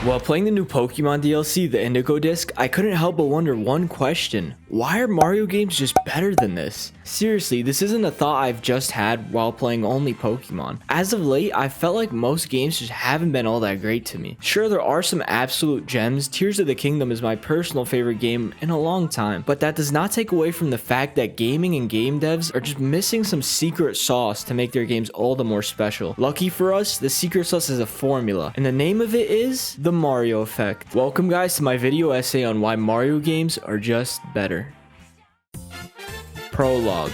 While playing the new Pokemon DLC, the Indigo Disc, I couldn't help but wonder one question. Why are Mario games just better than this? Seriously, this isn't a thought I've just had while playing only Pokemon. As of late, I felt like most games just haven't been all that great to me. Sure, there are some absolute gems. Tears of the Kingdom is my personal favorite game in a long time, but that does not take away from the fact that gaming and game devs are just missing some secret sauce to make their games all the more special. Lucky for us, the secret sauce is a formula, and the name of it is the Mario effect. Welcome guys to my video essay on why Mario games are just better. Prologue.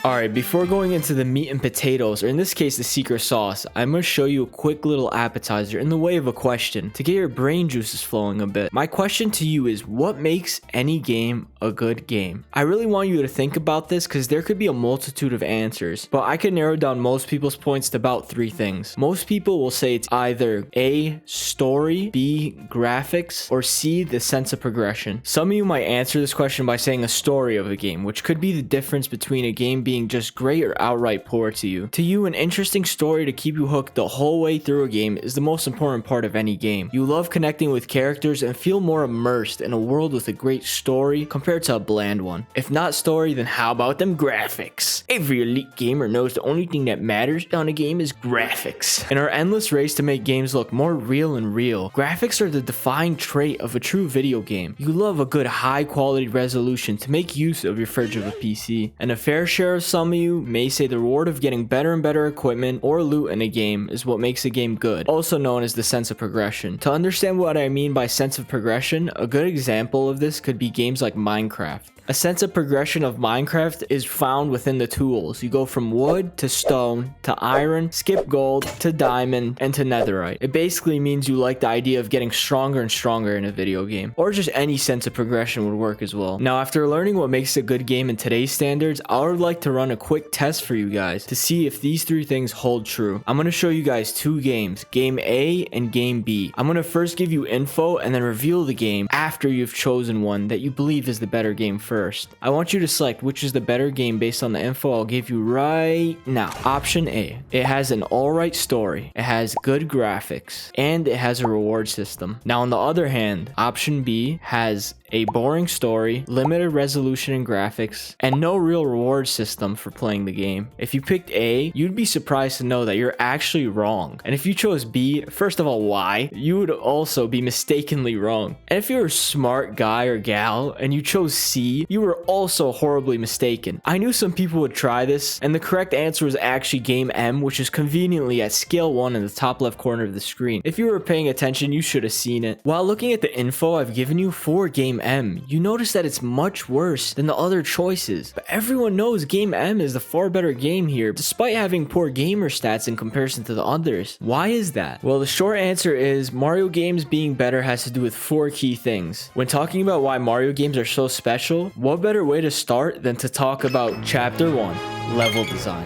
Alright, before going into the meat and potatoes, or in this case the secret sauce, I'm going to show you a quick little appetizer in the way of a question to get your brain juices flowing a bit. My question to you is, what makes any game a good game? I really want you to think about this because there could be a multitude of answers, but I can narrow down most people's points to about 3 things. Most people will say it's either A, story, B, graphics, or C, the sense of progression. Some of you might answer this question by saying a story of a game, which could be the difference between a game being just great or outright poor to you. To you, an interesting story to keep you hooked the whole way through a game is the most important part of any game. You love connecting with characters and feel more immersed in a world with a great story compared to a bland one. If not story, then how about them graphics? Every elite gamer knows the only thing that matters on a game is graphics. In our endless race to make games look more real and real, graphics are the defining trait of a true video game. You love a good high quality resolution to make use of your fridge of a PC, and a fair share of some of you may say the reward of getting better and better equipment or loot in a game is what makes a game good, also known as the sense of progression. To understand what I mean by sense of progression, a good example of this could be games like Minecraft. A sense of progression of Minecraft is found within the tools. You go from wood to stone to iron, skip gold to diamond, and to netherite. It basically means you like the idea of getting stronger and stronger in a video game, or just any sense of progression would work as well. Now, after learning what makes a good game in today's standards, I would like to run a quick test for you guys to see if these 3 things hold true. I'm going to show you guys 2 games, Game A and Game B. I'm going to first give you info and then reveal the game after you've chosen one that you believe is the better game first. I want you to select which is the better game based on the info I'll give you right now. Option A. It has an alright story, it has good graphics, and it has a reward system. Now on the other hand, option B has a boring story, limited resolution and graphics, and no real reward system for playing the game. If you picked A, you'd be surprised to know that you're actually wrong. And if you chose B, first of all, why? You would also be mistakenly wrong. And if you're a smart guy or gal and you chose C, you were also horribly mistaken. I knew some people would try this, and the correct answer was actually Game M, which is conveniently at scale 1 in the top left corner of the screen. If you were paying attention, you should have seen it. While looking at the info I've given you for Game M, you notice that it's much worse than the other choices. But everyone knows Game M is the far better game here, despite having poor gamer stats in comparison to the others. Why is that? Well, the short answer is Mario games being better has to do with 4 key things. When talking about why Mario games are so special, what better way to start than to talk about Chapter 1, level design.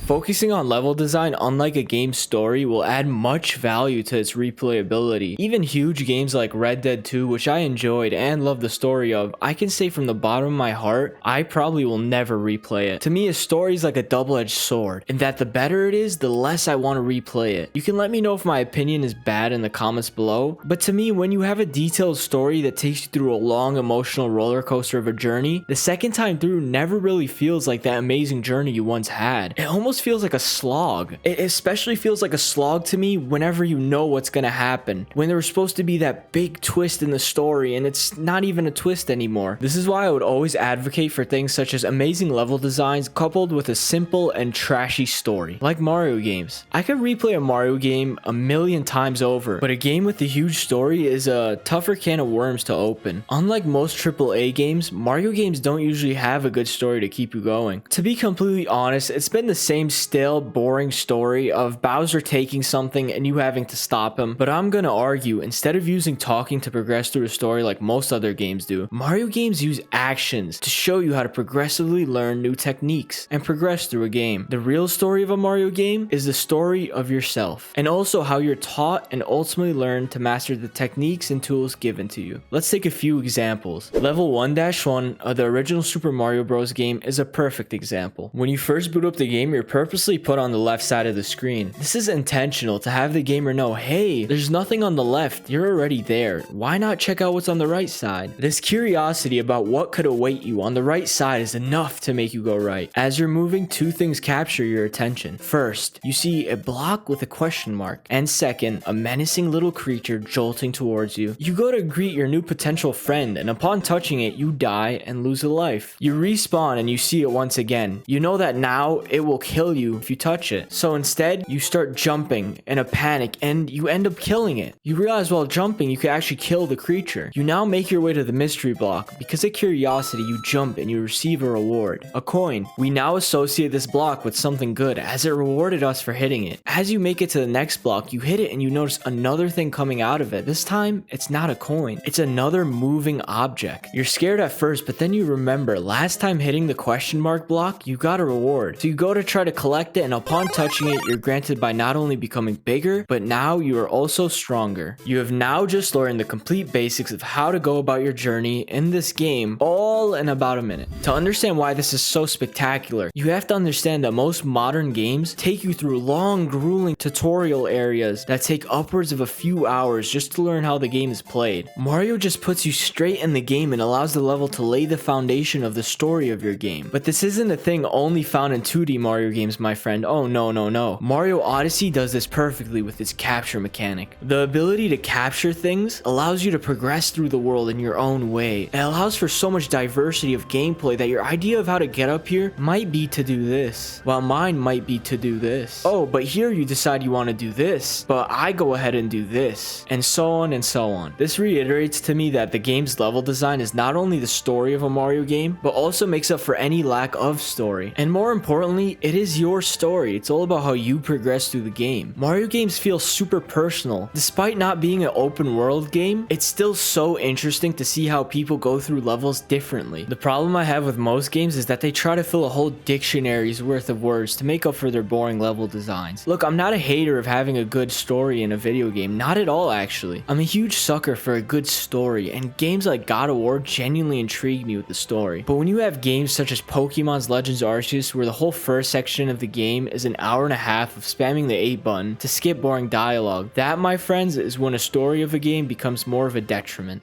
Focusing on level design, unlike a game's story, will add much value to its replayability. Even huge games like Red Dead 2, which I enjoyed and love the story of, I can say from the bottom of my heart, I probably will never replay it. To me, a story is like a double-edged sword, in that the better it is, the less I want to replay it. You can let me know if my opinion is bad in the comments below, but to me, when you have a detailed story that takes you through a long emotional roller coaster of a journey, the second time through never really feels like that amazing journey you once had. It almost feels like a slog. It especially feels like a slog to me whenever you know what's gonna happen, when there was supposed to be that big twist in the story and it's not even a twist anymore. This is why I would always advocate for things such as amazing level designs coupled with a simple and trashy story, like Mario games. I could replay a Mario game a million times over, but a game with a huge story is a tougher can of worms to open. Unlike most AAA games, Mario games don't usually have a good story to keep you going. To be completely honest, it's been the same stale, boring story of Bowser taking something and you having to stop him, but I'm gonna argue, instead of using talking to progress through a story like most other games do, Mario games use actions to show you how to progressively learn new techniques and progress through a game. The real story of a Mario game is the story of yourself, and also how you're taught and ultimately learn to master the techniques and tools given to you. Let's take a few examples. Level 1-1 of the original Super Mario Bros. Game is a perfect example. When you first boot up the game, you're purposely put on the left side of the screen. This is intentional to have the gamer know, hey, there's nothing on the left, you're already there. Why not check out what's on the right side? This curiosity about what could await you on the right side is enough to make you go right. As you're moving, two things capture your attention. First, you see a block with a question mark, and second, a menacing little creature jolting towards you. You go to greet your new potential friend, and upon touching it, you die and lose a life. You respawn and you see it once again. You know that now it will kill you if you touch it. So instead, you start jumping in a panic and you end up killing it. You realize while jumping, you could actually kill the creature. You now make your way to the mystery block. Because of curiosity, you jump and you receive a reward, a coin. We now associate this block with something good as it rewarded us for hitting it. As you make it to the next block, you hit it and you notice another thing coming out of it. This time, it's not a coin. It's another moving object. You're scared at first, but then you remember last time hitting the question mark block, you got a reward. So you go to try to collect it, and upon touching it, you're granted by not only becoming bigger, but now you are also stronger. You have now just learned the complete basics of how to go about your journey in this game, all in about a minute. To understand why this is so spectacular, you have to understand that most modern games take you through long, grueling tutorial areas that take upwards of a few hours just to learn how the game is played. Mario just puts you straight in the game and allows the level to lay the foundation of the story of your game. But this isn't a thing only found in 2D Mario games, my friend. Oh no, no, no. Mario Odyssey does this perfectly with its capture mechanic. The ability to capture things allows you to progress through the world in your own way. It allows for so much diversity of gameplay that your idea of how to get up here might be to do this, while mine might be to do this. Oh, but here you decide you want to do this, but I go ahead and do this, and so on and so on. This reiterates to me that the game's level design is not only the story of a Mario game, but also makes up for any lack of story. And more importantly, it is your story. It's all about how you progress through the game. Mario games feel super personal. Despite not being an open world game, it's still so interesting to see how people go through levels differently. The problem I have with most games is that they try to fill a whole dictionary's worth of words to make up for their boring level designs. Look, I'm not a hater of having a good story in a video game, not at all actually. I'm a huge sucker for a good story, and games like God of War genuinely intrigue me with the story. But when you have games such as Pokemon's Legends Arceus, where the whole first section of the game is an hour and a half of spamming the 8 button to skip boring dialogue, that, my friends, is when a story of a game becomes more of a detriment.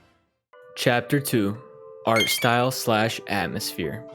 Chapter 2: Art Style / Atmosphere.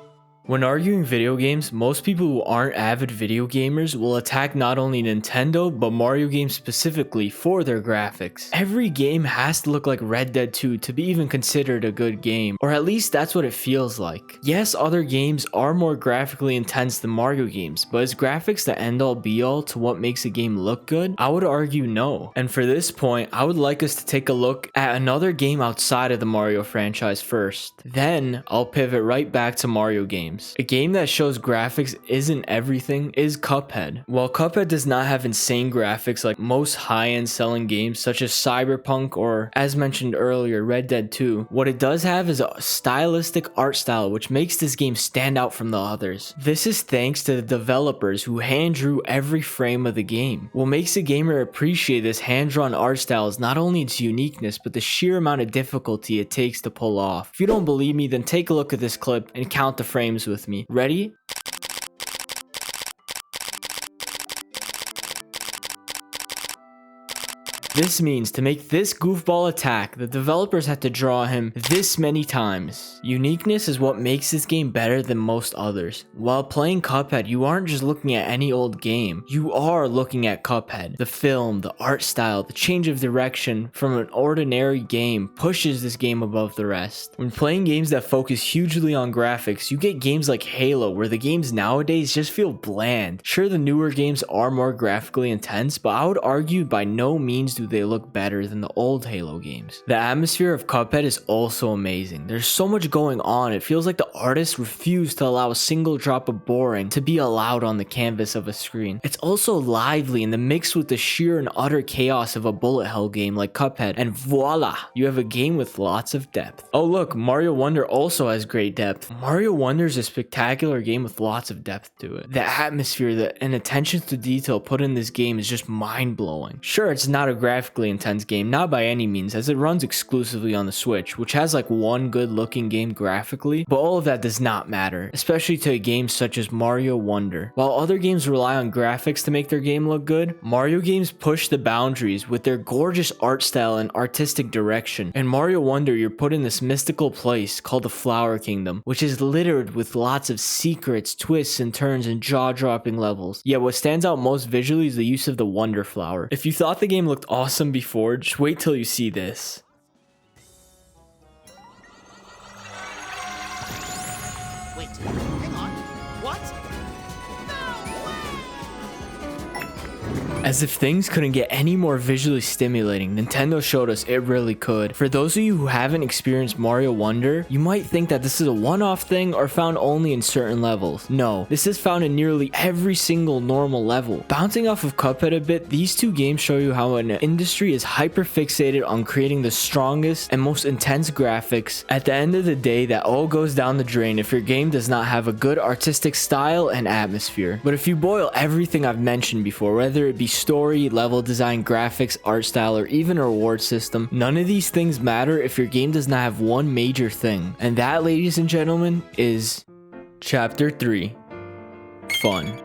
When arguing video games, most people who aren't avid video gamers will attack not only Nintendo, but Mario games specifically for their graphics. Every game has to look like Red Dead 2 to be even considered a good game, or at least that's what it feels like. Yes, other games are more graphically intense than Mario games, but is graphics the end-all be-all to what makes a game look good? I would argue no. And for this point, I would like us to take a look at another game outside of the Mario franchise first. Then, I'll pivot right back to Mario games. A game that shows graphics isn't everything is Cuphead. While Cuphead does not have insane graphics like most high-end selling games such as Cyberpunk or, as mentioned earlier, Red Dead 2, what it does have is a stylistic art style which makes this game stand out from the others. This is thanks to the developers who hand-drew every frame of the game. What makes a gamer appreciate this hand-drawn art style is not only its uniqueness, but the sheer amount of difficulty it takes to pull off. If you don't believe me, then take a look at this clip and count the frames with me. Ready? This means to make this goofball attack, the developers had to draw him this many times. Uniqueness is what makes this game better than most others. While playing Cuphead, you aren't just looking at any old game. You are looking at Cuphead. The film, the art style, the change of direction from an ordinary game pushes this game above the rest. When playing games that focus hugely on graphics, you get games like Halo, where the games nowadays just feel bland. Sure, the newer games are more graphically intense, but I would argue by no means do they look better than the old Halo games. The atmosphere of Cuphead is also amazing. There's so much going on, it feels like the artist refused to allow a single drop of boring to be allowed on the canvas of a screen. It's also lively in the mix with the sheer and utter chaos of a bullet hell game like Cuphead, and voila, you have a game with lots of depth. Oh look, Mario Wonder also has great depth. Mario Wonder is a spectacular game with lots of depth to it. The atmosphere and attention to detail put in this game is just mind-blowing. Sure, it's not a graphic graphically intense game, not by any means, as it runs exclusively on the Switch, which has like one good looking game graphically, but all of that does not matter, especially to a game such as Mario Wonder. While other games rely on graphics to make their game look good, Mario games push the boundaries with their gorgeous art style and artistic direction. In Mario Wonder, you're put in this mystical place called the Flower Kingdom, which is littered with lots of secrets, twists and turns, and jaw-dropping levels. Yet what stands out most visually is the use of the Wonder Flower. If you thought the game looked awesome before, just wait till you see this. Wait, hang on. What? As if things couldn't get any more visually stimulating, Nintendo showed us it really could. For those of you who haven't experienced Mario Wonder, you might think that this is a one-off thing or found only in certain levels. No, this is found in nearly every single normal level. Bouncing off of Cuphead a bit, these two games show you how an industry is hyper-fixated on creating the strongest and most intense graphics. At the end of the day, that all goes down the drain if your game does not have a good artistic style and atmosphere. But if you boil everything I've mentioned before, whether it be story, level design, graphics, art style, or even a reward system, none of these things matter if your game does not have one major thing. And that, ladies and gentlemen, is Chapter 3, Fun.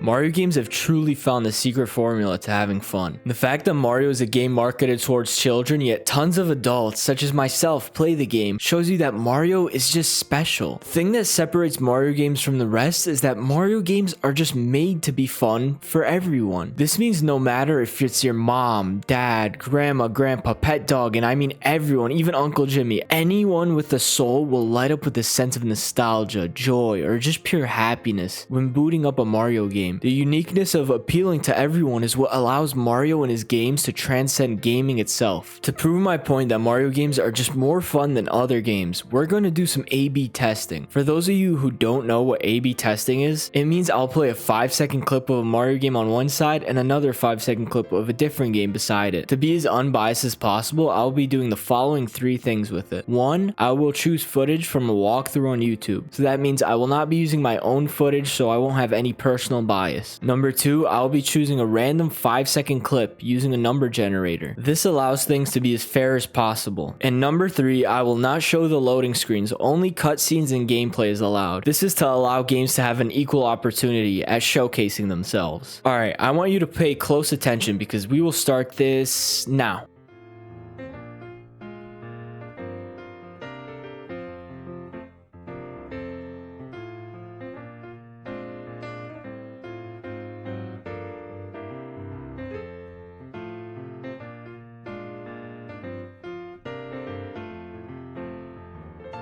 Mario games have truly found the secret formula to having fun. The fact that Mario is a game marketed towards children, yet tons of adults, such as myself, play the game, shows you that Mario is just special. The thing that separates Mario games from the rest is that Mario games are just made to be fun for everyone. This means no matter if it's your mom, dad, grandma, grandpa, pet dog, and I mean everyone, even Uncle Jimmy, anyone with a soul will light up with a sense of nostalgia, joy, or just pure happiness when booting up a Mario game. The uniqueness of appealing to everyone is what allows Mario and his games to transcend gaming itself. To prove my point that Mario games are just more fun than other games, we're going to do some A/B testing. For those of you who don't know what A/B testing is, it means I'll play a 5-second clip of a Mario game on one side and another 5-second clip of a different game beside it. To be as unbiased as possible, I'll be doing the following 3 things with it. 1, I will choose footage from a walkthrough on YouTube. So that means I will not be using my own footage, so I won't have any personal bias. Number 2, I'll be choosing a random 5-second clip using a number generator. This allows things to be as fair as possible. And number 3, I will not show the loading screens, only cutscenes and gameplay is allowed. This is to allow games to have an equal opportunity at showcasing themselves. Alright, I want you to pay close attention because we will start this now.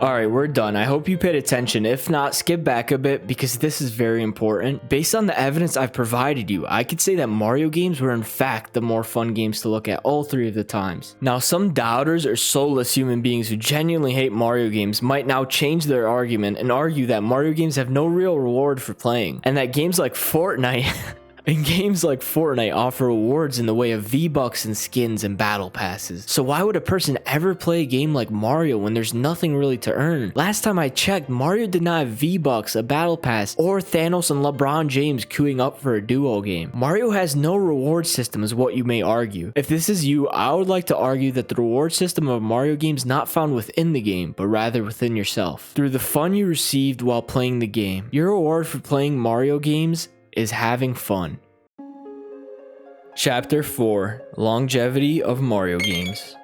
Alright, we're done. I hope you paid attention. If not, skip back a bit because this is very important. Based on the evidence I've provided you, I could say that Mario games were in fact the more fun games to look at all 3 of the times. Now, some doubters or soulless human beings who genuinely hate Mario games might now change their argument and argue that Mario games have no real reward for playing, and that games like Fortnite and games like Fortnite offer rewards in the way of V-Bucks and skins and battle passes. So why would a person ever play a game like Mario when there's nothing really to earn? Last time I checked, Mario did not have V-Bucks, a battle pass, or Thanos and LeBron James queuing up for a duo game. Mario has no reward system is what you may argue. If this is you, I would like to argue that the reward system of Mario games not found within the game, but rather within yourself. Through the fun you received while playing the game. Your reward for playing Mario games is having fun. Chapter 4, Longevity of Mario Games.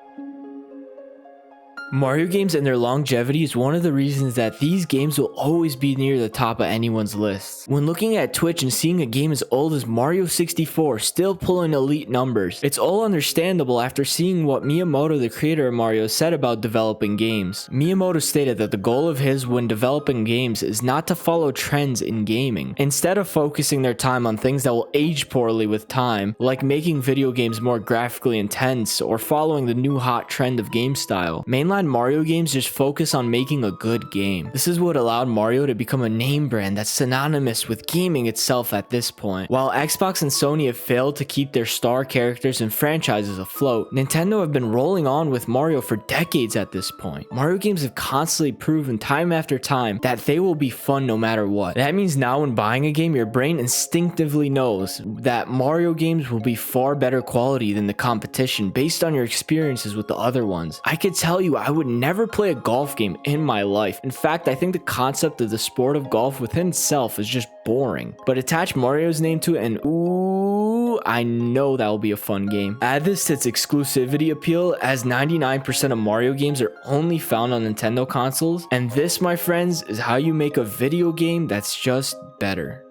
Mario games and their longevity is one of the reasons that these games will always be near the top of anyone's list. When looking at Twitch and seeing a game as old as Mario 64 still pulling elite numbers, it's all understandable after seeing what Miyamoto, the creator of Mario, said about developing games. Miyamoto stated that the goal of his when developing games is not to follow trends in gaming, instead of focusing their time on things that will age poorly with time, like making video games more graphically intense or following the new hot trend of game style. Mainline mainline Mario games just focus on making a good game. This is what allowed Mario to become a name brand that's synonymous with gaming itself at this point. While Xbox and Sony have failed to keep their star characters and franchises afloat, Nintendo have been rolling on with Mario for decades at this point. Mario games have constantly proven time after time that they will be fun no matter what. That means now when buying a game, your brain instinctively knows that Mario games will be far better quality than the competition based on your experiences with the other ones. I could tell you I would never play a golf game in my life. In fact, I think the concept of the sport of golf within itself is just boring. But attach Mario's name to it and ooh, I know that will be a fun game. Add this to its exclusivity appeal, as 99% of Mario games are only found on Nintendo consoles, and this, my friends, is how you make a video game that's just better.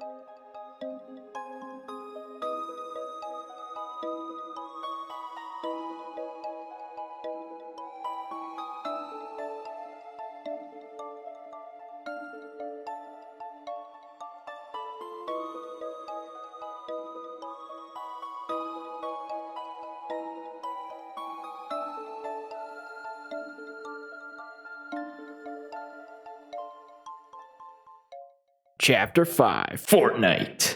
Chapter 5, Fortnite.